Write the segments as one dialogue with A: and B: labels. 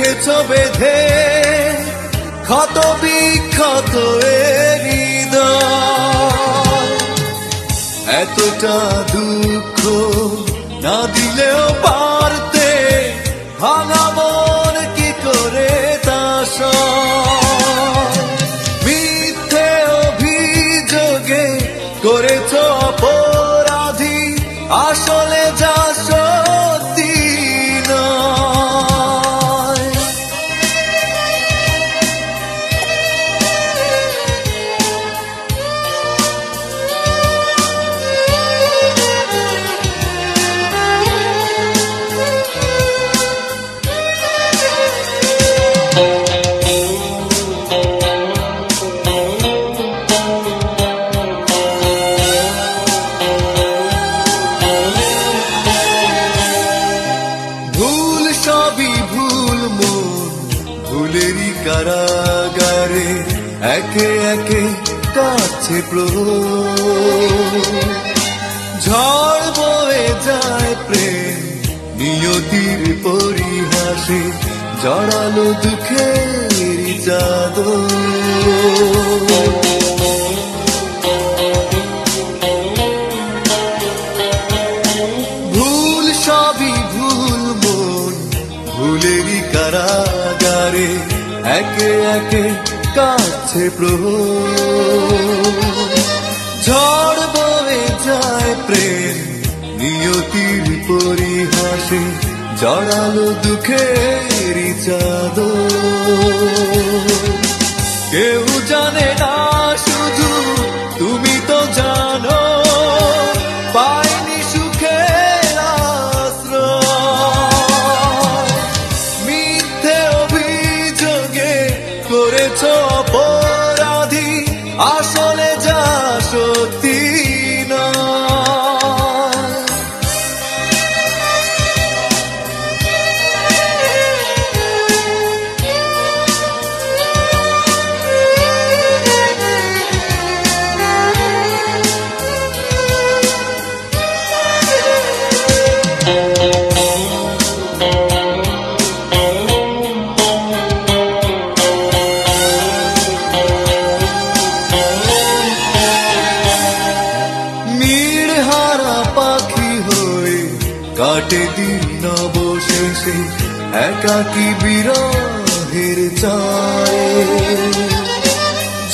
A: করেছো বেঁধে ক্ষত বিক্ষত হৃদয়। এতটা দুঃখ না দিলেও পারতে, ভাঙা মন কি করে তা সয়। মিথ্যে অভিযোগে করেছো অপরাধী, আসলে যা সত্যি নয়। সবই ভুল মন ভুলেরই কারাগারে একে একে কাছে ঝড় বয়ে যায় প্রেম নিয়তির পরিহাসে, জড়ালো দুঃখের চাদর। ভুল সবই ভুল মন ভুলেরই কারাগারে একে একে কাছে ঝড় বয়ে যায় প্রেম নিয়তির পরিহাসে, জড়ালো দুঃখের চাদর। কেউ জানে না শুধু তুমি তো জানো, পাইনি সুখের আশ্রয়। মিথ্যে অভিযোগে করেছো অপরাধী, আসলে যা সত্যি নয়। কাটে দিন অবশেষে একাকী বিরহের চায়ে,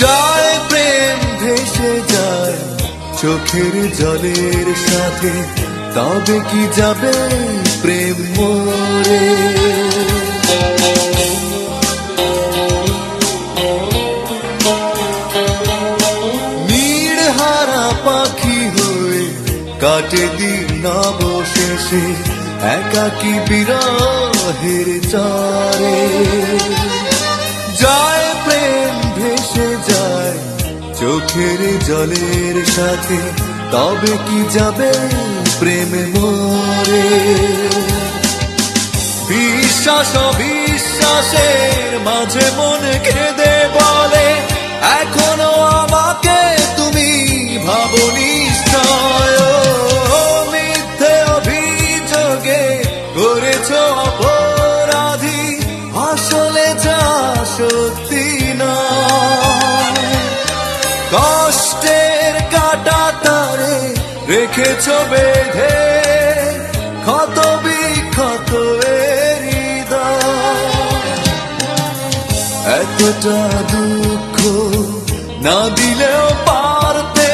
A: যায় প্রেম ভেসে যায় চোখের জলের সাথে, তবে কি যাবে প্রেম মরে। নীড়হারা পাখি হয়ে কাটে দিন অবশেষে একাকী বিরহের চারে, যায় প্রেম ভেসে যায় চোখের জলের সাথে, তবে কি যাবে প্রেমে মরে। বিশ্বাস অবিশ্বাসের মাঝে মন কেঁদে বলে, এখনো আমাকে তুমি ভাবো নিশ্চয়। মিথ্যে অভিযোগে করেছো অপরাধী, আসলে যা সত্যি নয়। কষ্টের কাটা তারে রেখেছো বেঁধে ক্ষত বিক্ষত হৃদয়। এতটা দুঃখ না দিলেও পারতে,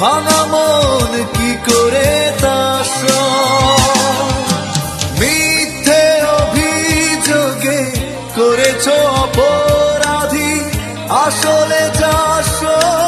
A: ভাঙা মন কি করে তা সয়। মিথ্যে অভিযোগে করেছো অপরাধী, আসলে যা সত্যি।